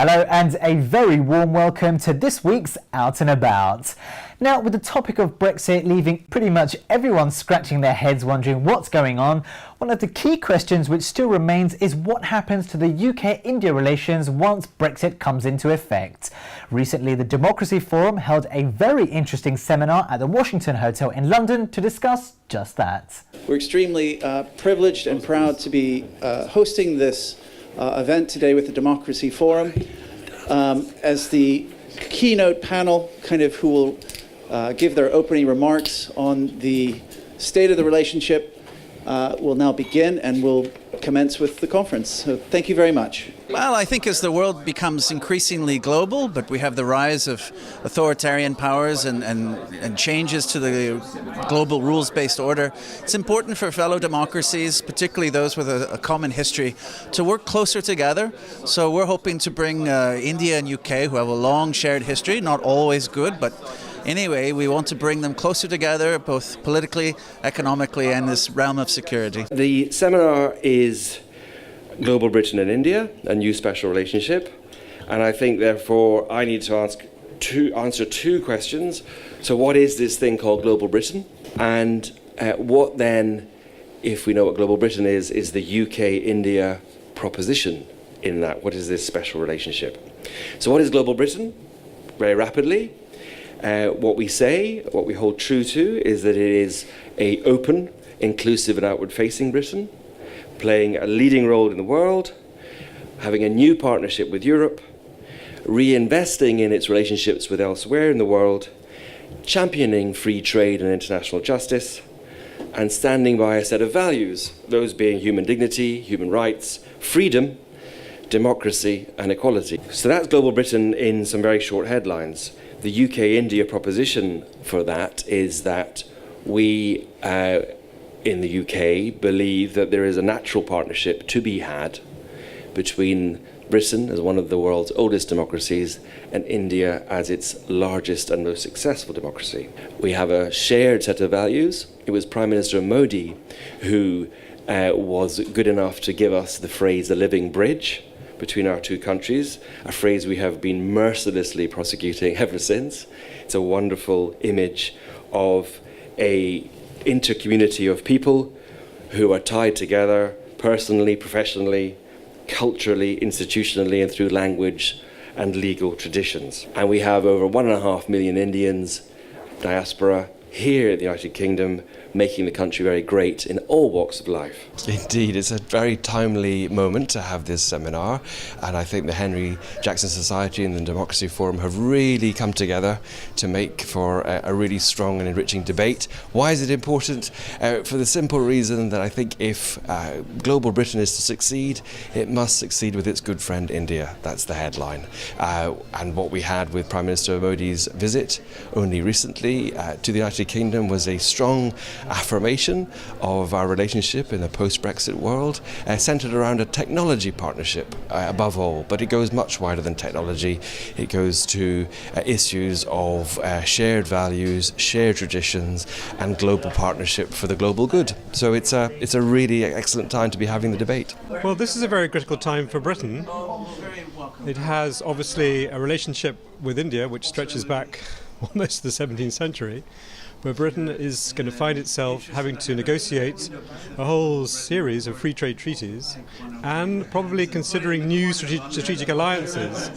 Hello and a very warm welcome to this week's Out and About. Now, with the topic of Brexit leaving pretty much everyone scratching their heads wondering what's going on, one of the key questions which still remains is what happens to the UK-India relations once Brexit comes into effect. Recently, the Democracy Forum held a very interesting seminar at the Washington Hotel in London to discuss just that. We're extremely privileged and proud to be hosting this event today with the Democracy Forum as the keynote panel, who will give their opening remarks on the state of the relationship will now begin and will commence with the conference. So thank you very much. Well, I think as the world becomes increasingly global, but we have the rise of authoritarian powers and changes to the global rules-based order, it's important for fellow democracies, particularly those with a common history, to work closer together. So we're hoping to bring India and UK, who have a long shared history, not always good, but anyway, we want to bring them closer together, both politically, economically, and this realm of security. The seminar is Global Britain and India, a new special relationship. And I think, therefore, I need to answer two questions. So what is this thing called Global Britain? And what then, if we know what Global Britain is the UK-India proposition in that? What is this special relationship? So what is Global Britain? Very rapidly. What we say, what we hold true to, is that it is an open, inclusive and outward-facing Britain, playing a leading role in the world, having a new partnership with Europe, reinvesting in its relationships with elsewhere in the world, championing free trade and international justice, and standing by a set of values, those being human dignity, human rights, freedom, democracy and equality. So that's Global Britain in some very short headlines. The UK-India proposition for that is that we, in the UK, believe that there is a natural partnership to be had between Britain as one of the world's oldest democracies and India as its largest and most successful democracy. We have a shared set of values. It was Prime Minister Modi who was good enough to give us the phrase "the living bridge" between our two countries, a phrase we have been mercilessly prosecuting ever since. It's a wonderful image of a intercommunity of people who are tied together personally, professionally, culturally, institutionally, and through language and legal traditions. And we have over 1.5 million Indians, diaspora, here in the United Kingdom, making the country very great in all walks of life. Indeed, it's a very timely moment to have this seminar, and I think the Henry Jackson Society and the Democracy Forum have really come together to make for a really strong and enriching debate. Why is it important? For the simple reason that I think if Global Britain is to succeed, it must succeed with its good friend India. That's the headline. And what we had with Prime Minister Modi's visit only recently to the United Kingdom was a strong affirmation of our relationship in a post-Brexit world, centred around a technology partnership above all, but it goes much wider than technology. It goes to issues of shared values, shared traditions and global partnership for the global good. So it's a really excellent time to be having the debate. Well, this is a very critical time for Britain. It has obviously a relationship with India which stretches back almost to the 17th century, where Britain is going to find itself having to negotiate a whole series of free trade treaties and probably considering new strategic alliances,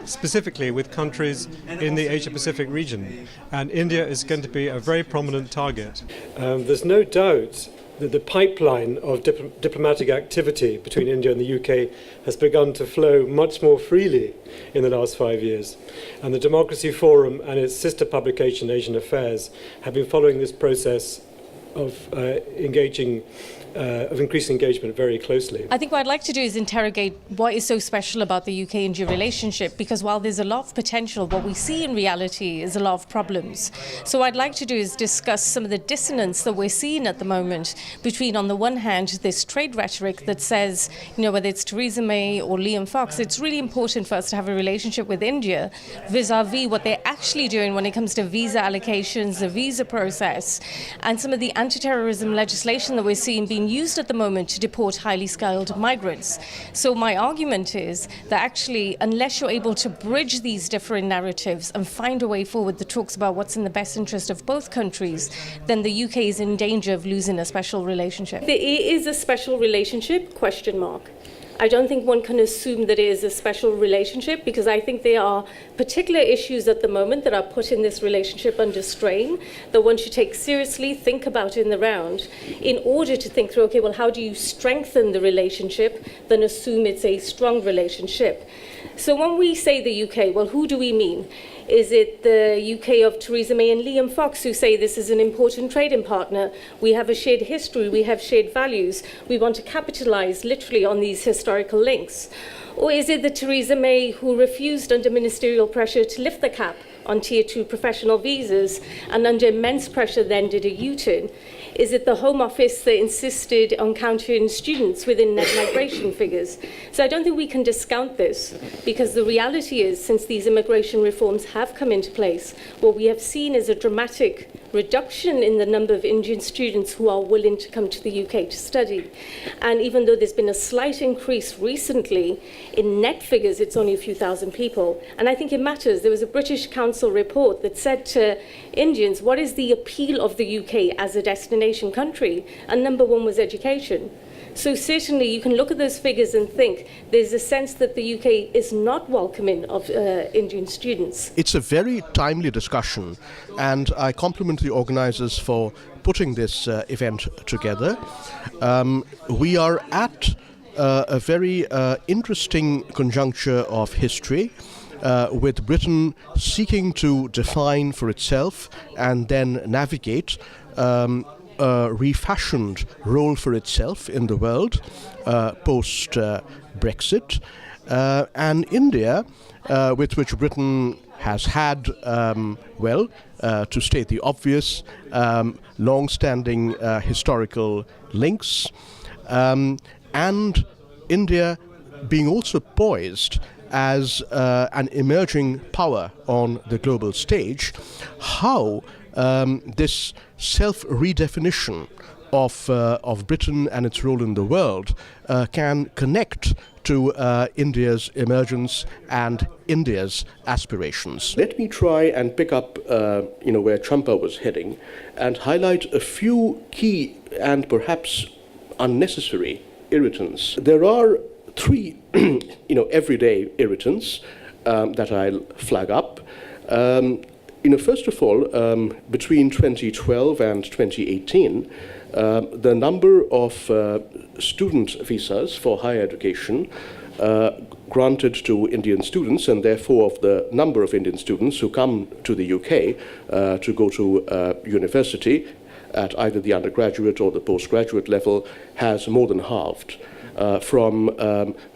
specifically with countries in the Asia-Pacific region. And India is going to be a very prominent target. There's no doubt that the pipeline of diplomatic activity between India and the UK has begun to flow much more freely in the last 5 years. And the Democracy Forum and its sister publication, Asian Affairs, have been following this process of increasing engagement very closely. I think what I'd like to do is interrogate what is so special about the UK-India relationship, because while there's a lot of potential, what we see in reality is a lot of problems. So what I'd like to do is discuss some of the dissonance that we're seeing at the moment between, on the one hand, this trade rhetoric that says, whether it's Theresa May or Liam Fox, it's really important for us to have a relationship with India vis-a-vis what they're actually doing when it comes to visa allocations, the visa process, and some of the anti-terrorism legislation that we're seeing being used at the moment to deport highly skilled migrants. So my argument is that actually, unless you're able to bridge these different narratives and find a way forward that talks about what's in the best interest of both countries, then the UK is in danger of losing a special relationship. There is a special relationship, question mark. I don't think one can assume that it is a special relationship, because I think there are particular issues at the moment that are putting this relationship under strain that one should take seriously, think about in the round, in order to think through, okay, well, how do you strengthen the relationship than assume it's a strong relationship? So when we say the UK, well, who do we mean? Is it the UK of Theresa May and Liam Fox, who say this is an important trading partner? We have a shared history, we have shared values. We want to capitalise literally on these historical links. Or is it the Theresa May who refused under ministerial pressure to lift the cap on Tier 2 professional visas and under immense pressure then did a U-turn? Is it the Home Office that insisted on counting students within net migration figures? So I don't think we can discount this, because the reality is, since these immigration reforms have come into place, what we have seen is a dramatic reduction in the number of Indian students who are willing to come to the UK to study. And even though there's been a slight increase recently, in net figures it's only a few thousand people. And I think it matters. There was a British Council report that said to Indians, what is the appeal of the UK as a destination country? And number one was education. So certainly you can look at those figures and think there's a sense that the UK is not welcoming of Indian students. It's a very timely discussion, and I compliment the organisers for putting this event together. We are at a very interesting conjuncture of history, with Britain seeking to define for itself and then navigate a refashioned role for itself in the world post-Brexit, and India, with which Britain has had, to state the obvious, long-standing historical links, and India being also poised as an emerging power on the global stage. How this self-redefinition of Britain and its role in the world can connect to India's emergence and India's aspirations. Let me try and pick up where Champa was heading and highlight a few key and perhaps unnecessary irritants. There are three everyday irritants that I'll flag up. First of all, between 2012 and 2018, the number of student visas for higher education granted to Indian students, and therefore of the number of Indian students who come to the UK to go to university at either the undergraduate or the postgraduate level, has more than halved. From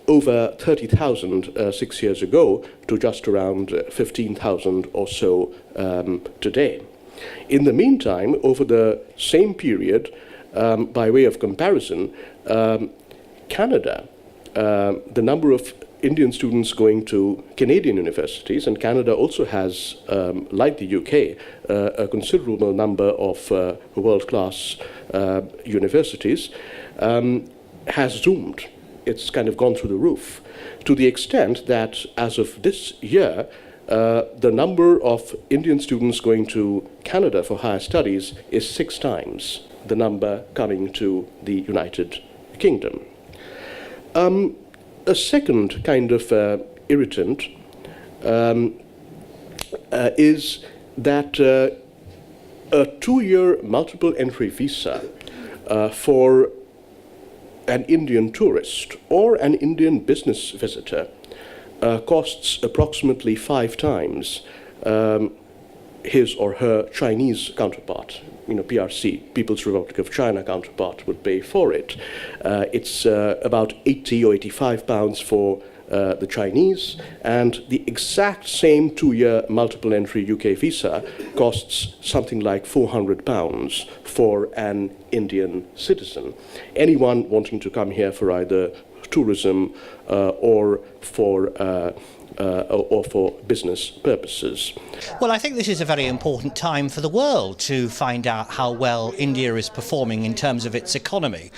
over 30,000 6 years ago to just around 15,000 or so today. In the meantime, over the same period, by way of comparison, Canada, the number of Indian students going to Canadian universities, and Canada also has, like the UK, a considerable number of world-class universities, has zoomed. It's kind of gone through the roof, to the extent that as of this year, the number of Indian students going to Canada for higher studies is 6 times the number coming to the United Kingdom. A second kind of irritant is that a 2-year multiple entry visa for an Indian tourist or an Indian business visitor costs approximately 5 times his or her Chinese counterpart. PRC, People's Republic of China counterpart, would pay for it. It's about 80 or 85 pounds for the Chinese, and the exact same 2-year multiple entry UK visa costs something like £400 for an Indian citizen. Anyone wanting to come here for either tourism or for or for business purposes. Well, I think this is a very important time for the world to find out how well India is performing in terms of its economy.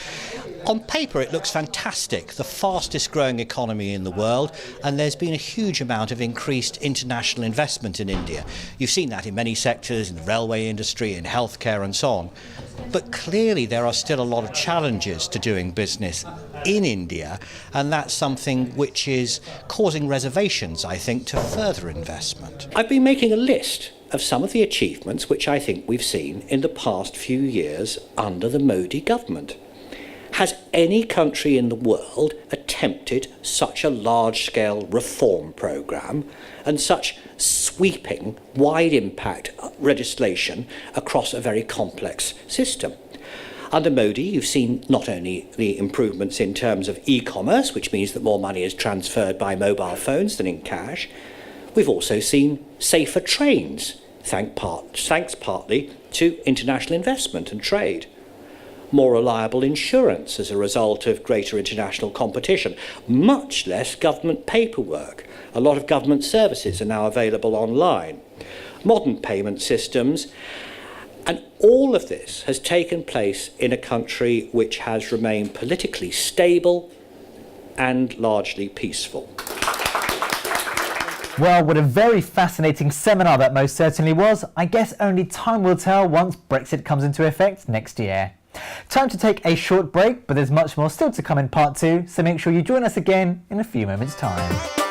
On paper, it looks fantastic, the fastest growing economy in the world, and there's been a huge amount of increased international investment in India. You've seen that in many sectors, in the railway industry, in healthcare and so on. But clearly there are still a lot of challenges to doing business in India, and that's something which is causing reservations, I think, to further investment. I've been making a list of some of the achievements which I think we've seen in the past few years under the Modi government. Has any country in the world attempted such a large-scale reform programme and such sweeping, wide impact legislation across a very complex system? Under Modi, you've seen not only the improvements in terms of e-commerce, which means that more money is transferred by mobile phones than in cash, we've also seen safer trains, thanks partly to international investment and trade. More reliable insurance as a result of greater international competition, much less government paperwork. A lot of government services are now available online. Modern payment systems, and all of this has taken place in a country which has remained politically stable and largely peaceful. Well, what a very fascinating seminar that most certainly was. I guess only time will tell once Brexit comes into effect next year. Time to take a short break, but there's much more still to come in part 2, so make sure you join us again in a few moments' time.